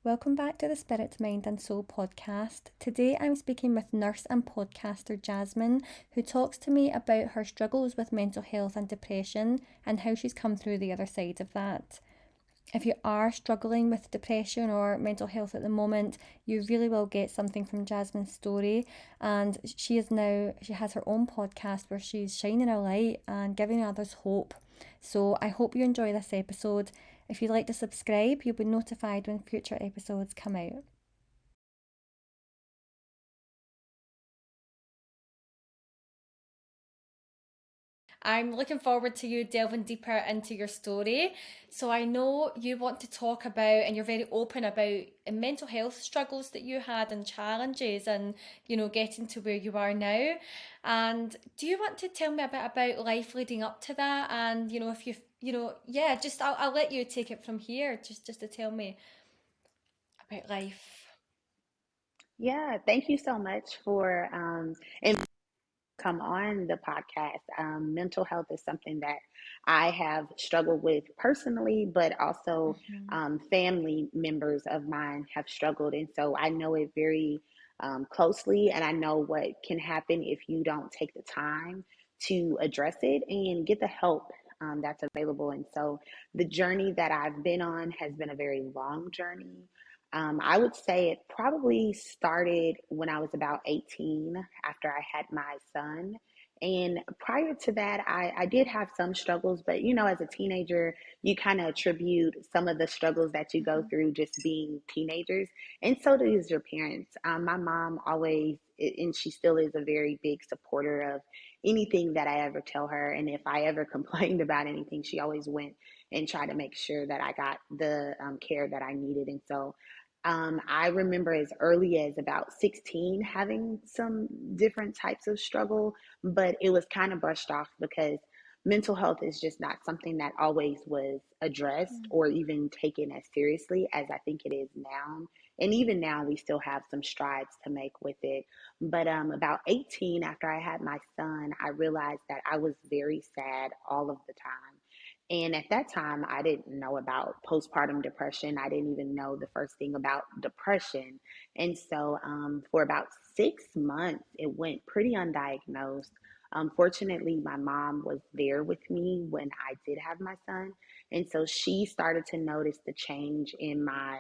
Welcome back to the Spirit, Mind and Soul podcast. Today I'm speaking with nurse and podcaster Jasmine, who talks to me about her struggles with mental health and depression and how she's come through the other side of that. If you are struggling with depression or mental health at the moment, you really will get something from Jasmine's story. And she has her own podcast where she's shining a light and giving others hope. So I hope you enjoy this episode. If you'd like to subscribe, you'll be notified when future episodes come out. I'm looking forward to you delving deeper into your story. So I know you want to talk about, and you're very open about mental health struggles that you had and challenges, and getting to where you are now. And do you want to tell me a bit about life leading up to that? And if yeah, just I'll let you take it from here. Just to tell me about life. Yeah, thank you so much for and come on the podcast. Mental health is something that I have struggled with personally, but also Mhm. family members of mine have struggled, and so I know it very closely, and I know what can happen if you don't take the time to address it and get the help. That's available. And so the journey that I've been on has been a very long journey. I would say it probably started when I was about 18 after I had my son. And prior to that, I did have some struggles, but as a teenager, you kind of attribute some of the struggles that you go Mhm. through just being teenagers. And so does your parents. My mom always, and she still is a very big supporter of anything that I ever tell her. And if I ever complained about anything, she always went and tried to make sure that I got the care that I needed. And so I remember as early as about 16 having some different types of struggle, but it was kind of brushed off because mental health is just not something that always was addressed or even taken as seriously as I think it is now. And even now, we still have some strides to make with it. But about 18, after I had my son, I realized that I was very sad all of the time. And at that time, I didn't know about postpartum depression. I didn't even know the first thing about depression. And so, for about 6 months, it went pretty undiagnosed. Fortunately, my mom was there with me when I did have my son. And so she started to notice the change in my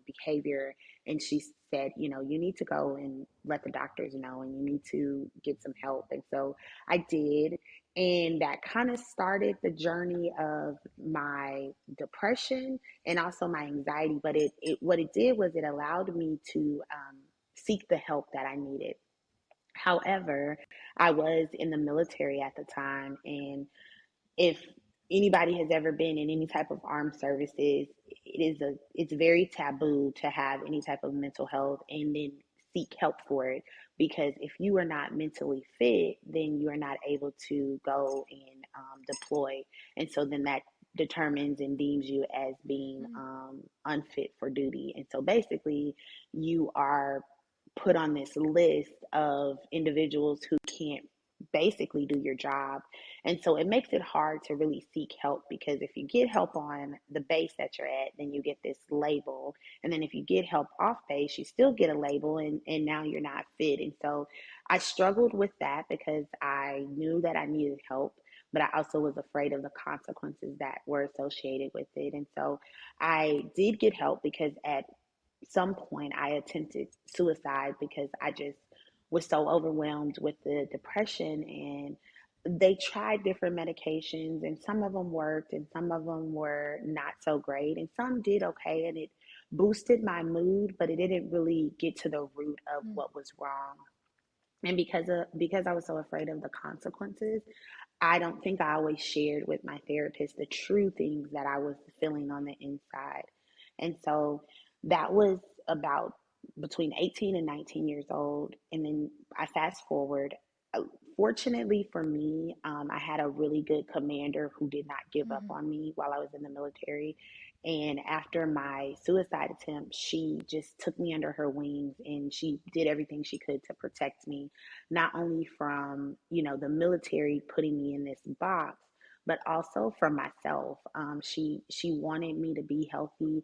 behavior. And she said, you need to go and let the doctors know and you need to get some help. And so I did. And that kind of started the journey of my depression and also my anxiety. But it what it did was it allowed me to seek the help that I needed. However, I was in the military at the time, and if anybody has ever been in any type of armed services, it's very taboo to have any type of mental health and then seek help for it, because if you are not mentally fit, then you are not able to go and deploy, and so then that determines and deems you as being unfit for duty. And so basically you are put on this list of individuals who can't basically do your job. And so it makes it hard to really seek help, because if you get help on the base that you're at, then you get this label. And then if you get help off base, you still get a label, and now you're not fit. And so I struggled with that because I knew that I needed help, but I also was afraid of the consequences that were associated with it. And so I did get help because at some point I attempted suicide because I just was so overwhelmed with the depression. And they tried different medications, and some of them worked and some of them were not so great, and some did okay, and it boosted my mood, but it didn't really get to the root of what was wrong. And because I was so afraid of the consequences, I don't think I always shared with my therapist the true things that I was feeling on the inside. And so that was about between 18 and 19 years old. And then I fast forward. Uh, Fortunately for me, I had a really good commander who did not give up Mhm. on me while I was in the military. And after my suicide attempt, she just took me under her wings and she did everything she could to protect me, not only from the military putting me in this box, but also from myself. She wanted me to be healthy.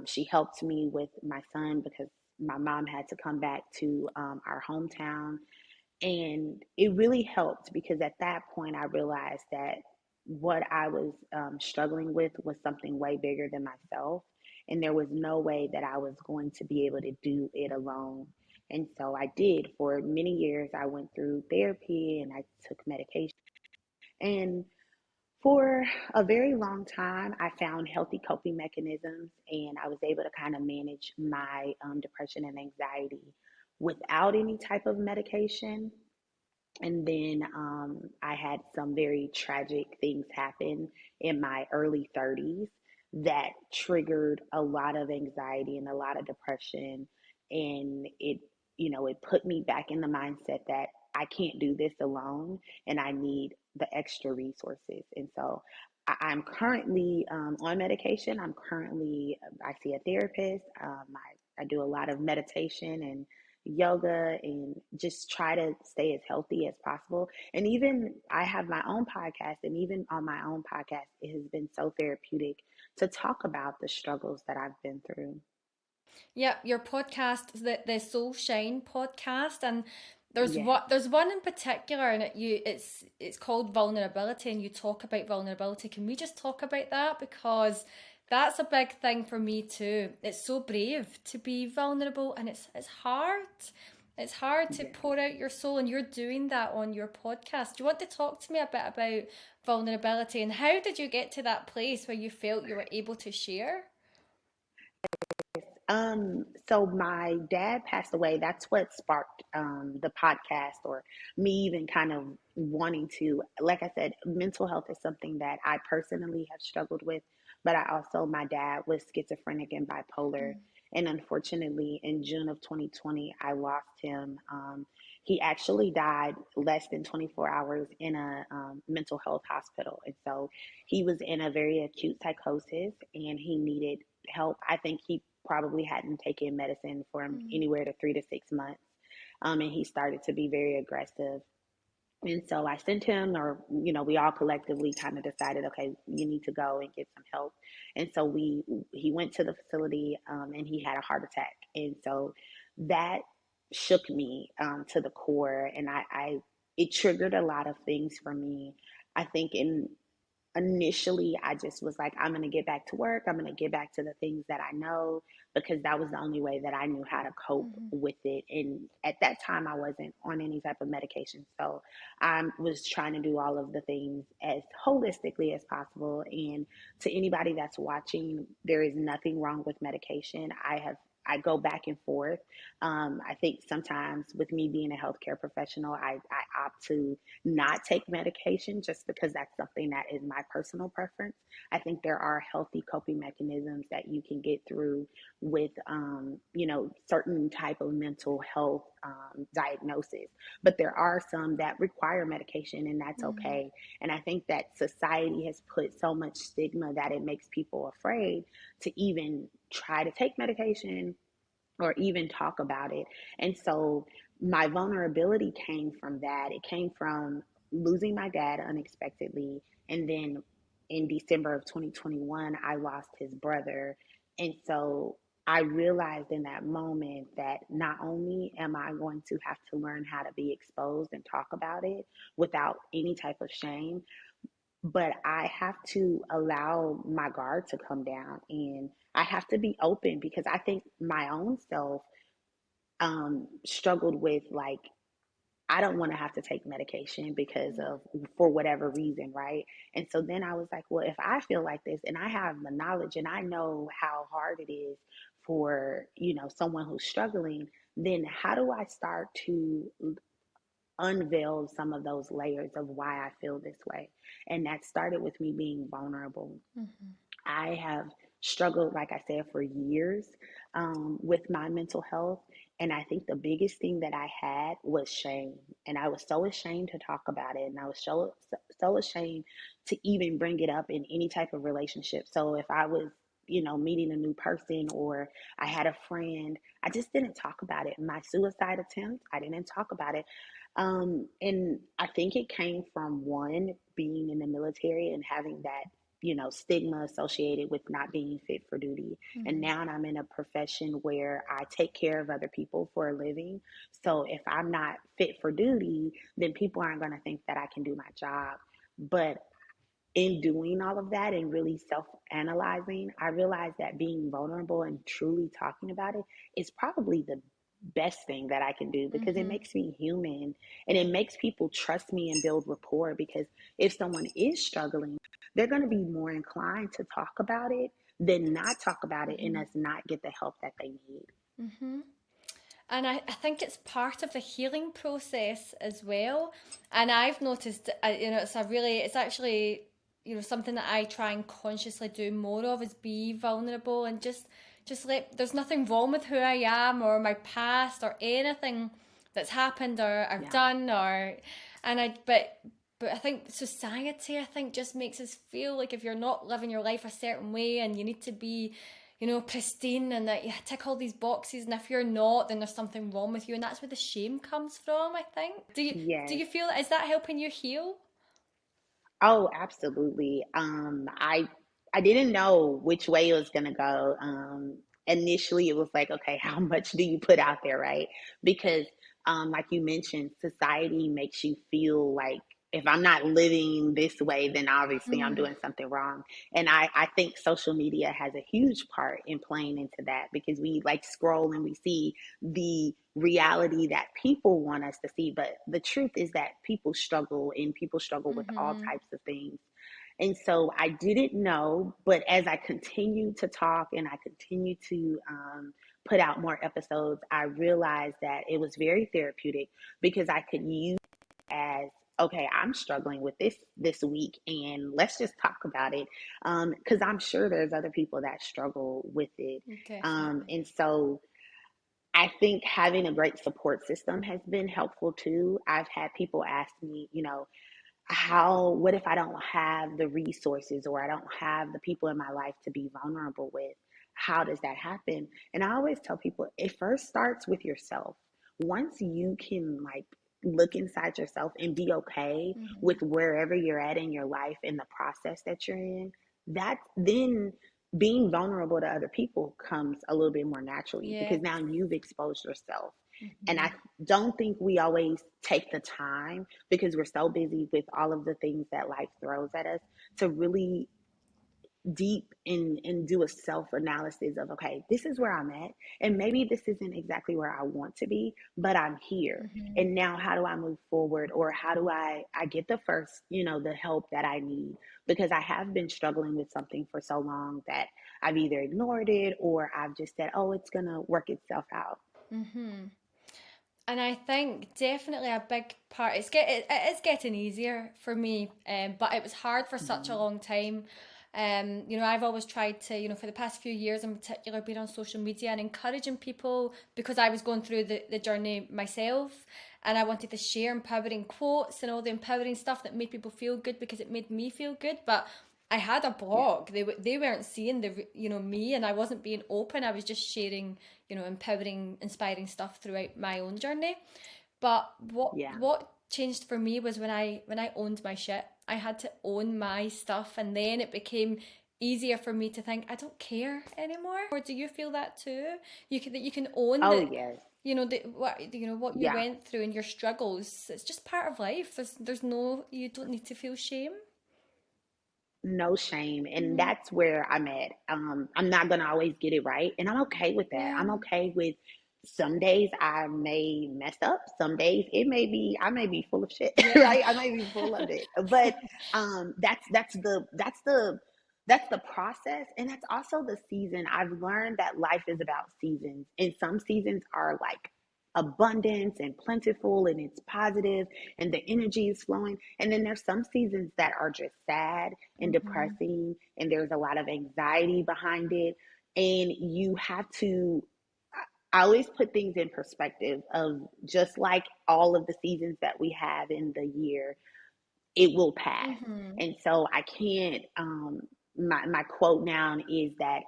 She helped me with my son because my mom had to come back to our hometown. And it really helped because at that point I realized that what I was struggling with was something way bigger than myself. And there was no way that I was going to be able to do it alone. And so I did. For many years, I went through therapy and I took medication. And for a very long time, I found healthy coping mechanisms and I was able to kind of manage my depression and anxiety without any type of medication. And then I had some very tragic things happen in my early 30s that triggered a lot of anxiety and a lot of depression. And it put me back in the mindset that I can't do this alone and I need the extra resources. And so I'm currently on medication. I see a therapist. I do a lot of meditation and yoga and just try to stay as healthy as possible. And even I have my own podcast, and even on my own podcast, it has been so therapeutic to talk about the struggles that I've been through. Yeah, your podcast, the Soul Shine podcast, and Yes, there's one in particular, and it's called vulnerability, and you talk about vulnerability. Can we just talk about that, because that's a big thing for me too. It's so brave to be vulnerable, and it's hard. It's hard to yes. pour out your soul, and you're doing that on your podcast. Do you want to talk to me a bit about vulnerability, and how did you get to that place where you felt you were able to share? So my dad passed away. That's what sparked the podcast, or me even kind of wanting to, like I said, mental health is something that I personally have struggled with, but my dad was schizophrenic and bipolar. And unfortunately, in June of 2020, I lost him. He actually died less than 24 hours in a mental health hospital. And so he was in a very acute psychosis and he needed help. I think he probably hadn't taken medicine for anywhere to 3 to 6 months. And he started to be very aggressive. And so I sent him, or, we all collectively kind of decided, okay, you need to go and get some help. And so he went to the facility and he had a heart attack. And so that shook me to the core. And it triggered a lot of things for me. I think initially I just was like, I'm going to get back to work. I'm going to get back to the things that I know, because that was the only way that I knew how to cope with it. And at that time, I wasn't on any type of medication. So I was trying to do all of the things as holistically as possible. And to anybody that's watching, there is nothing wrong with medication. I go back and forth. I think sometimes with me being a healthcare professional, I opt to not take medication just because that's something that is my personal preference. I think there are healthy coping mechanisms that you can get through with, certain type of mental health diagnosis, but there are some that require medication, and that's okay. And I think that society has put so much stigma that it makes people afraid to even try to take medication or even talk about it. And so my vulnerability came from that. It came from losing my dad unexpectedly. And then in December of 2021, I lost his brother. And so I realized in that moment that not only am I going to have to learn how to be exposed and talk about it without any type of shame, but I have to allow my guard to come down and I have to be open, because I think my own self struggled with, like, I don't want to have to take medication because of, for whatever reason, right? And so then I was like, well, if I feel like this and I have the knowledge and I know how hard it is for, someone who's struggling, then how do I start to unveil some of those layers of why I feel this way? And that started with me being vulnerable. I have struggled, like I said, for years with my mental health. And I think the biggest thing that I had was shame. And I was so ashamed to talk about it. And I was so ashamed to even bring it up in any type of relationship. So if I was, meeting a new person, or I had a friend, I just didn't talk about it. My suicide attempt, I didn't talk about it. And I think it came from, one, being in the military and having that stigma associated with not being fit for duty. And Mm-hmm. now I'm in a profession where I take care of other people for a living. So if I'm not fit for duty, then people aren't going to think that I can do my job. But in doing all of that and really self analyzing, I realized that being vulnerable and truly talking about it is probably the best thing that I can do, because it Mm-hmm. makes me human and it makes people trust me and build rapport. Because if someone is struggling, they're going to be more inclined to talk about it than not talk about it and Mm-hmm. us not get the help that they need. Mm-hmm. And I think it's part of the healing process as well. And I've noticed, it's actually, something that I try and consciously do more of is be vulnerable and just there's nothing wrong with who I am or my past or anything that's happened or I've Yeah. done but I think society, I think, just makes us feel like if you're not living your life a certain way and you need to be, pristine and that you tick all these boxes, and if you're not, then there's something wrong with you, and that's where the shame comes from, I think. Do Yes. you feel, is that helping you heal? Oh, absolutely. I didn't know which way it was gonna go. Initially, it was like, okay, how much do you put out there, right? Because, like you mentioned, society makes you feel like if I'm not living this way, then obviously I'm Mm, doing something wrong. And I think social media has a huge part in playing into that, because we like scroll and we see the reality that people want us to see. But the truth is that people struggle, and people struggle with all mm-hmm. types of things. And so I didn't know, but as I continued to talk and I continued to put out more episodes, I realized that it was very therapeutic, because I could use it as, okay, I'm struggling with this week, and let's just talk about it, because I'm sure there's other people that struggle with it. Definitely. And so I think having a great support system has been helpful too. I've had people ask me, what if I don't have the resources, or I don't have the people in my life to be vulnerable with? How does that happen? And I always tell people it first starts with yourself. Once you can like look inside yourself and be okay Mm-hmm. with wherever you're at in your life and the process that you're in, that then being vulnerable to other people comes a little bit more naturally, Yeah. because now you've exposed yourself. And Mm-hmm. I don't think we always take the time, because we're so busy with all of the things that life throws at us, to really deep and do a self analysis of, okay, this is where I'm at, and maybe this isn't exactly where I want to be, but I'm here. Mm-hmm. And now how do I move forward, or how do I get the first, the help that I need? Because I have been struggling with something for so long that I've either ignored it, or I've just said, oh, it's gonna work itself out. Mm-hmm. And I think definitely a big part, it is getting easier for me, but it was hard for such a Mhm. long time. I've always tried to, for the past few years in particular, being on social media and encouraging people, because I was going through the journey myself, and I wanted to share empowering quotes and all the empowering stuff that made people feel good because it made me feel good. But I had a Yeah. blog. They weren't seeing me, and I wasn't being open. I was just sharing, empowering, inspiring stuff throughout my own journey. But Yeah. what changed for me was when I owned my shit. I had to own my stuff, and then it became easier for me to think I don't care anymore. Or do you feel that too? You can own Oh, that. yes. What you Yeah. went through and your struggles. It's just part of life. There's no, you don't need to feel shame. No shame. And Mm-hmm. that's where I'm at. I'm not going to always get it right. And I'm okay with that. Yeah. I'm okay with some days I may mess up. Some days I may be full of shit, Yeah. right? I may be full of it. But that's the process. And that's also the season. I've learned that life is about seasons. And some seasons are like abundance and plentiful, and it's positive and the energy is flowing. And then there's some seasons that are just sad and Mm-hmm. depressing, and there's a lot of anxiety behind it. And you have to, I always put things in perspective of, just like all of the seasons that we have in the year, it will pass. Mm-hmm. And so I can't, my quote now is that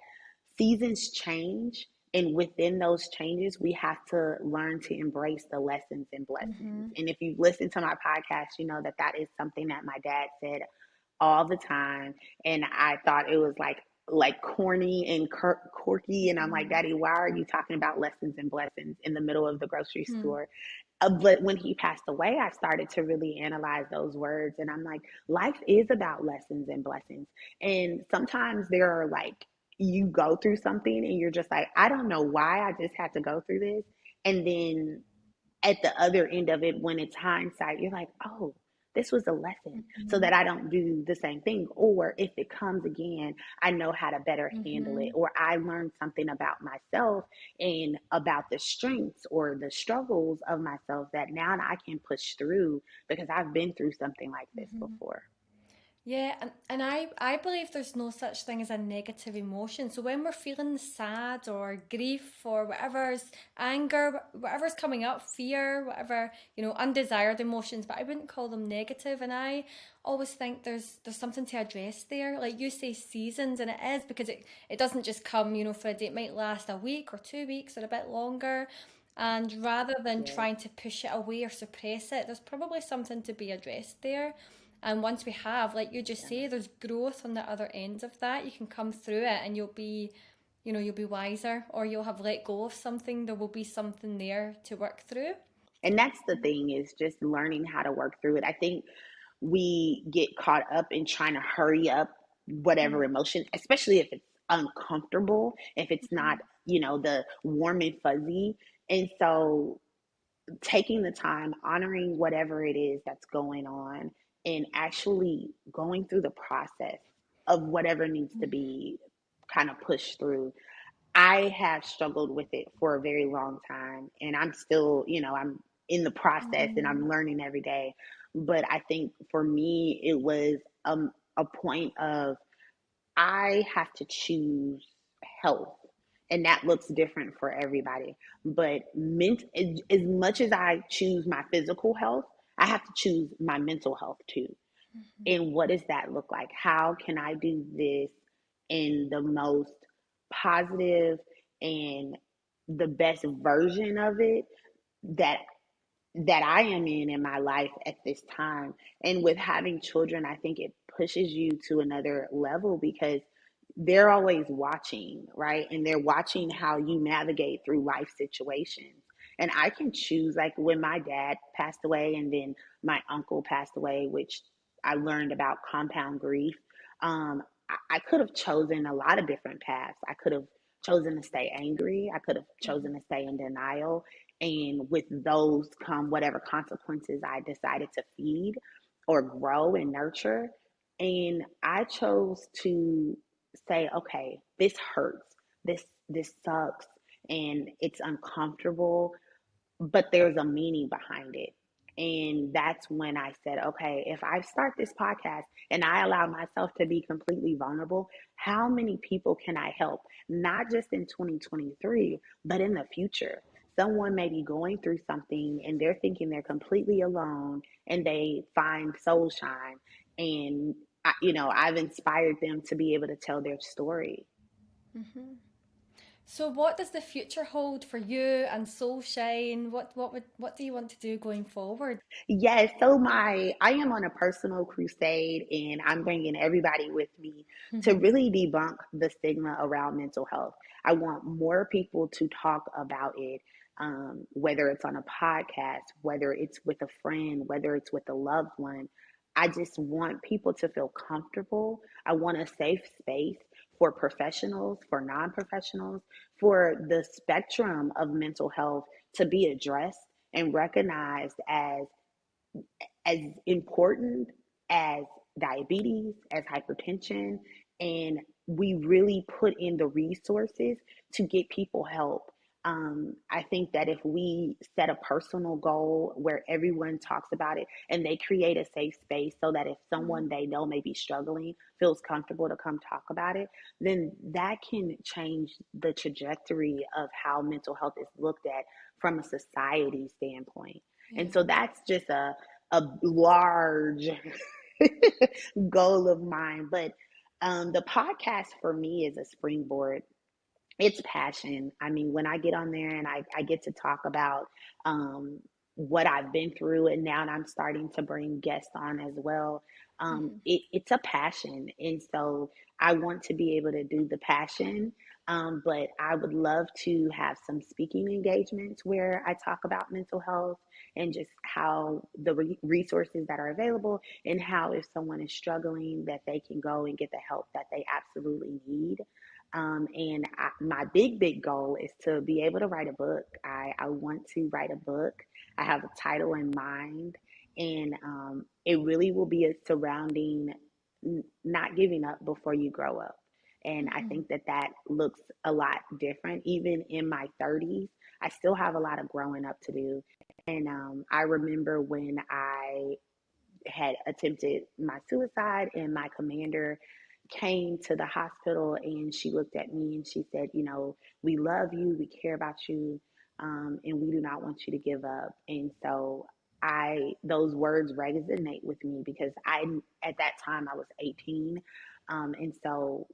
seasons change. And within those changes, we have to learn to embrace the lessons and blessings. Mm-hmm. And if you've listened to my podcast, you know that that is something that my dad said all the time, and I thought it was like corny and quirky, and I'm like, Mm-hmm. Daddy, why are you talking about lessons and blessings in the middle of the grocery Hmm. store? But when he passed away, I started to really analyze those words, and I'm like, life is about lessons and blessings. And sometimes there are like, you go through something and you're just like, I don't know why I just had to go through this. And then at the other end of it, when it's hindsight, you're like, oh, this was a lesson so Mm-hmm. that I don't do the same thing. Or if it comes again, I know how to better handle it. Mm-hmm. Or I learned something about myself and about the strengths or the struggles of myself that now I can push through because I've been through something like this Mm-hmm. before. Yeah, and I believe there's no such thing as a negative emotion. So when we're feeling sad or grief or whatever's anger, whatever's coming up, fear, whatever, undesired emotions, but I wouldn't call them negative. And I always think there's something to address there. Like you say seasons, and it is because it doesn't just come, for a day. It might last a week or 2 weeks or a bit longer. And rather than Yes. trying to push it away or suppress it, there's probably something to be addressed there. And once we have, like you just Yeah. say, there's growth on the other end of that. You can come through it and you'll be wiser, or you'll have let go of something. There will be something there to work through. And that's the thing, is just learning how to work through it. I think we get caught up in trying to hurry up whatever emotion, especially if it's uncomfortable, if it's not, the warm and fuzzy. And so taking the time, honoring whatever it is that's going on, and actually going through the process of whatever needs to be kind of pushed through. I have struggled with it for a very long time, and I'm still, I'm in the process and Mm-hmm. I'm learning every day. But I think for me, it was a point of, I have to choose health, and that looks different for everybody. But as much as I choose my physical health, I have to choose my mental health too. And what does that look like? How can I do this in the most positive and the best version of it that I am in my life at this time? And with having children, I think it pushes you to another level because they're always watching, right? And they're watching how you navigate through life situations. And I can choose, like when my dad passed away and then my uncle passed away, which I learned about compound grief. I could have chosen a lot of different paths. I could have chosen to stay angry. I could have chosen to stay in denial. And with those come whatever consequences I decided to feed or grow and nurture. And I chose to say, okay, this hurts. This sucks and it's uncomfortable, but there's a meaning behind it. And that's when I said, okay, if I start this podcast and I allow myself to be completely vulnerable, how many people can I help? Not just in 2023, but in the future. Someone may be going through something and they're thinking they're completely alone, and they find soul shine. And, I've inspired them to be able to tell their story. Mm-hmm. So, what does the future hold for you and Soulshine? What do you want to do going forward? Yes, so I am on a personal crusade, and I'm bringing everybody with me to really debunk the stigma around mental health. I want more people to talk about it, whether it's on a podcast, whether it's with a friend, whether it's with a loved one. I just want people to feel comfortable. I want a safe space for professionals, for non-professionals, for the spectrum of mental health to be addressed and recognized as important as diabetes, as hypertension, and we really put in the resources to get people help. I think that if we set a personal goal where everyone talks about it and they create a safe space so that if someone they know may be struggling feels comfortable to come talk about it, then that can change the trajectory of how mental health is looked at from a society standpoint. And Yeah. so that's just a large goal of mine. But the podcast for me is a springboard. It's passion. I mean, when I get on there and I get to talk about um, what I've been through, and now I'm starting to bring guests on as well. Mm-hmm. It's a passion, and so I want to be able to do the passion. But I would love to have some speaking engagements where I talk about mental health and just how the resources that are available, and how if someone is struggling, that they can go and get the help that they absolutely need. My big goal is to be able to write a book. I want to write a book. I have a title in mind, and it really will be a surrounding not giving up before you grow up. And I Mm-hmm. think that that looks a lot different. Even in my 30s, I still have a lot of growing up to do. And I remember when I had attempted my suicide, and my commander came to the hospital, and she looked at me and she said, you know, we love you, we care about you, and we do not want you to give up. And so those words resonate with me, because at that time I was 18. And so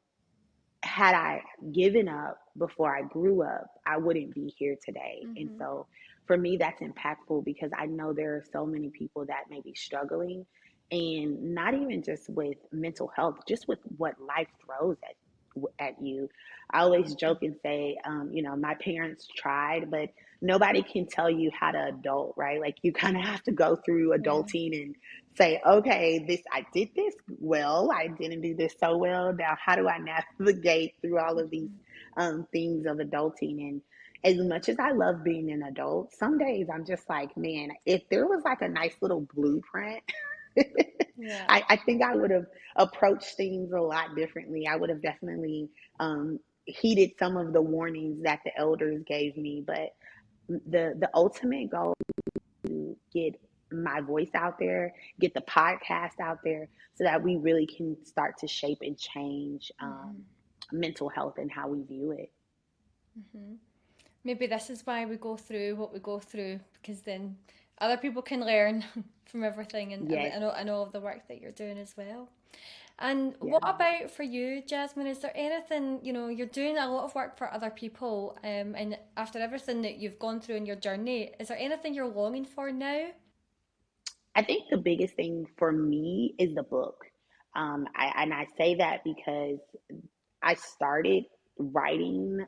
had I given up before I grew up, I wouldn't be here today. And Mm-hmm. so for me, that's impactful, because I know there are so many people that may be struggling, and not even just with mental health, just with what life throws at you. I always joke and say, you know, my parents tried, but nobody can tell you how to adult, right? Like, you kind of have to go through Yeah. adulting and say, okay, this, I did this well, I didn't do this so well. Now, how do I navigate through all of these Mm-hmm. things of adulting? And as much as I love being an adult, some days I'm just like, man, if there was like a nice little blueprint, Yeah. I think I would have approached things a lot differently. I would have definitely heeded some of the warnings that the elders gave me. But the ultimate goal is to get my voice out there, get the podcast out there, so that we really can start to shape and change Mm-hmm. mental health and how we view it. Mm-hmm. Maybe this is why we go through what we go through, because then other people can learn from everything, and Yes, I know of the work that you're doing as well. And what yeah. about for you, Jasmine? Is there anything, you're doing a lot of work for other people, and after everything that you've gone through in your journey, is there anything you're longing for now? I think the biggest thing for me is the book. And I say that because I started writing.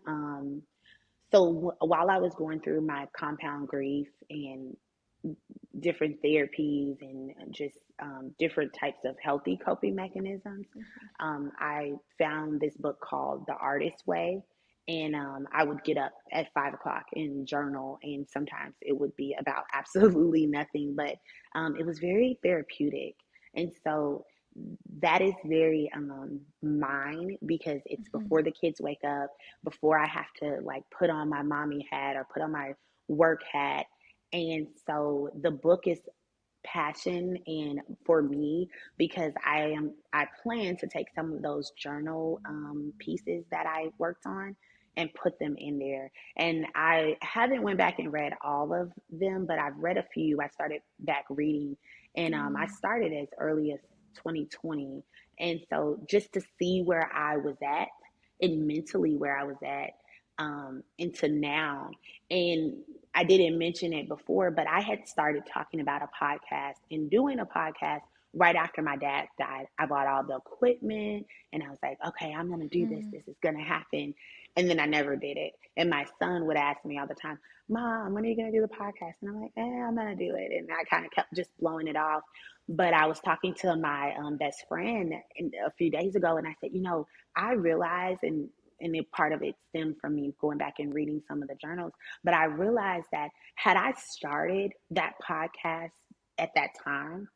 While I was going through my compound grief and different therapies and just different types of healthy coping mechanisms, I found this book called The Artist's Way. And I would get up at 5 o'clock and journal, and sometimes it would be about absolutely nothing, but it was very therapeutic. And so that is very mine, because it's Mm-hmm. before the kids wake up, before I have to like put on my mommy hat or put on my work hat. And so the book is passion and for me, because I plan to take some of those journal pieces that I worked on and put them in there. And I haven't went back and read all of them, but I've read a few. I started back reading, and I started as early as 2020. And so just to see where I was at, and mentally where I was at, into now. And I didn't mention it before, but I had started talking about a podcast and doing a podcast right after my dad died. I bought all the equipment, and I was like, okay, I'm going to do this. Mm-hmm. This is going to happen. And then I never did it. And my son would ask me all the time, Mom, when are you going to do the podcast? And I'm like, I'm going to do it. And I kind of kept just blowing it off. But I was talking to my best friend a few days ago, and I said, I realized, and part of it stemmed from me going back and reading some of the journals, but I realized that had I started that podcast at that time,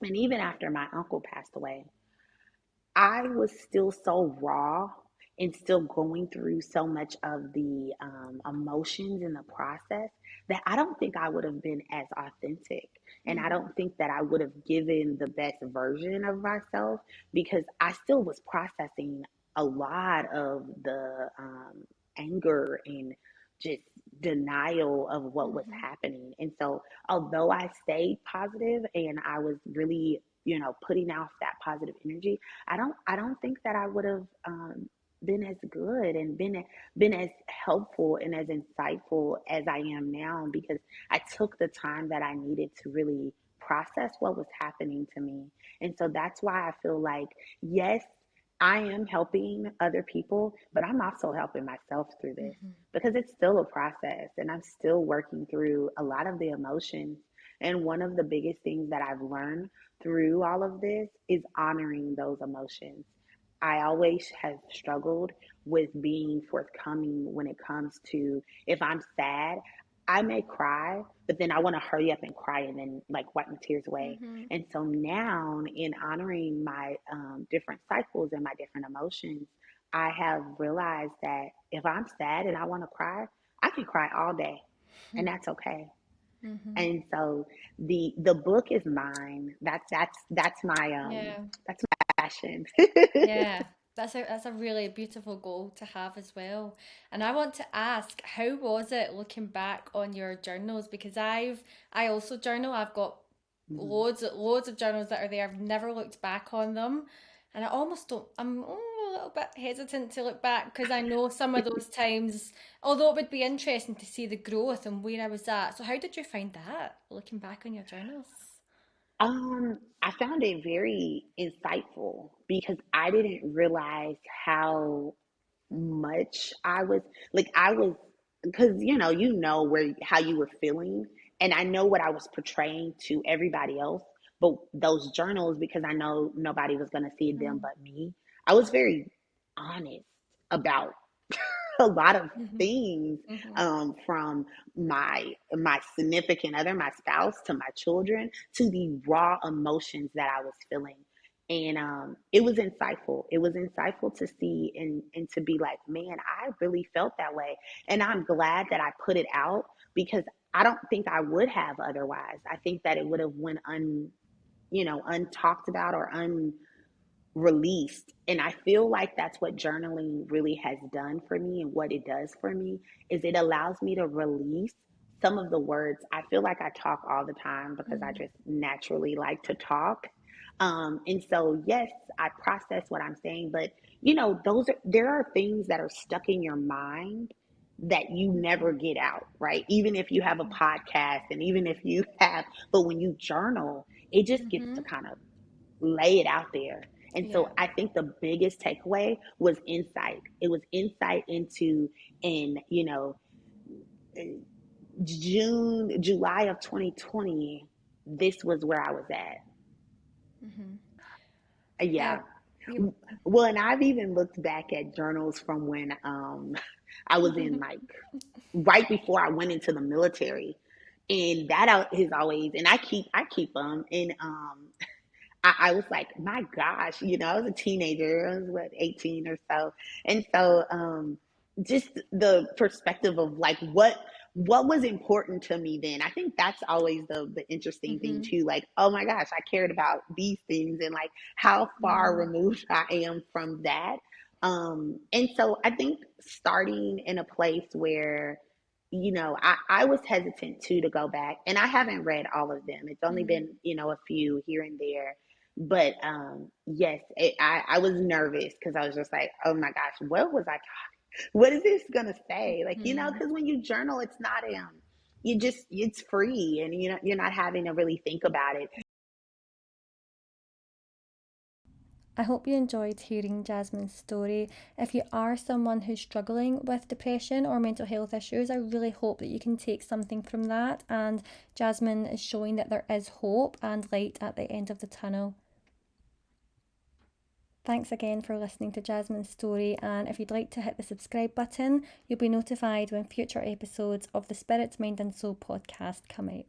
and even after my uncle passed away, I was still so raw and still going through so much of the emotions in the process, that I don't think I would have been as authentic. And I Mm-hmm. don't think that I would have given the best version of myself, because I still was processing a lot of the anger and just denial of what was Mm-hmm. happening. And so, although I stayed positive and I was really, putting out that positive energy, I don't think that I would have been as good and been as helpful and as insightful as I am now, because I took the time that I needed to really process what was happening to me. And so that's why I feel like, yes, I am helping other people, but I'm also helping myself through this, Mm-hmm. because it's still a process and I'm still working through a lot of the emotions. And one of the biggest things that I've learned through all of this is honoring those emotions. I always have struggled with being forthcoming when it comes to, if I'm sad, I may cry, but then I want to hurry up and cry and then like wipe my tears away. Mm-hmm. And so now, in honoring my different cycles and my different emotions, I have realized that if I'm sad and I want to cry, I can cry all day, and that's okay. Mm-hmm. And so the book is mine. That's my Yeah. that's my passion. Yeah, that's a really beautiful goal to have as well. And I want to ask, how was it looking back on your journals? Because I also journal. I've got Mhm. loads of journals that are there. I've never looked back on them. And I almost don't, I'm a little bit hesitant to look back because I know some of those times, although it would be interesting to see the growth and where I was at. So how did you find that, looking back on your journals? I found it very insightful because I didn't realize how much I was, because where how you were feeling, and I know what I was portraying to everybody else, but those journals, because I know nobody was going to see them but me, I was very honest about a lot of Mm-hmm. things, Mm-hmm. from my significant other, my spouse, to my children, to the raw emotions that I was feeling. And it was insightful. It was insightful to see and to be like, man, I really felt that way. And I'm glad that I put it out, because I don't think I would have otherwise. I think that it would have went untalked about or released. And I feel like that's what journaling really has done for me, and what it does for me is it allows me to release some of the words. I feel like I talk all the time because I just naturally like to talk. And so, yes, I process what I'm saying, but there are things that are stuck in your mind that you never get out, right? Even if you have a podcast, and even if you have, but when you journal, it just gets Mm-hmm. to kind of lay it out there. And Yeah. so I think the biggest takeaway was insight. It was insight into, in July of 2020, this was where I was at. Mm-hmm. Yeah. Yeah. You. Well, and I've even looked back at journals from when I was in, like, right before I went into the military. And that is always, and I keep them. And I was like, my gosh, I was a teenager. I was, what, 18 or so. And so, just the perspective of like what was important to me then. I think that's always the interesting thing Mm-hmm. too. Like, oh my gosh, I cared about these things, and like how far Mm-hmm. removed I am from that. And so I think starting in a place where, I was hesitant too to go back, and I haven't read all of them. It's only Mm-hmm. been, a few here and there. But yes, I was nervous because I was just like, oh my gosh, what was I talking? What is this gonna say? Like, Mm-hmm. because when you journal, it's not it's free, and you're not having to really think about it. I hope you enjoyed hearing Jasmine's story. If you are someone who's struggling with depression or mental health issues, I really hope that you can take something from that. And Jasmine is showing that there is hope and light at the end of the tunnel. Thanks again for listening to Jasmine's story. And if you'd like to hit the subscribe button, you'll be notified when future episodes of the Spirit, Mind and Soul podcast come out.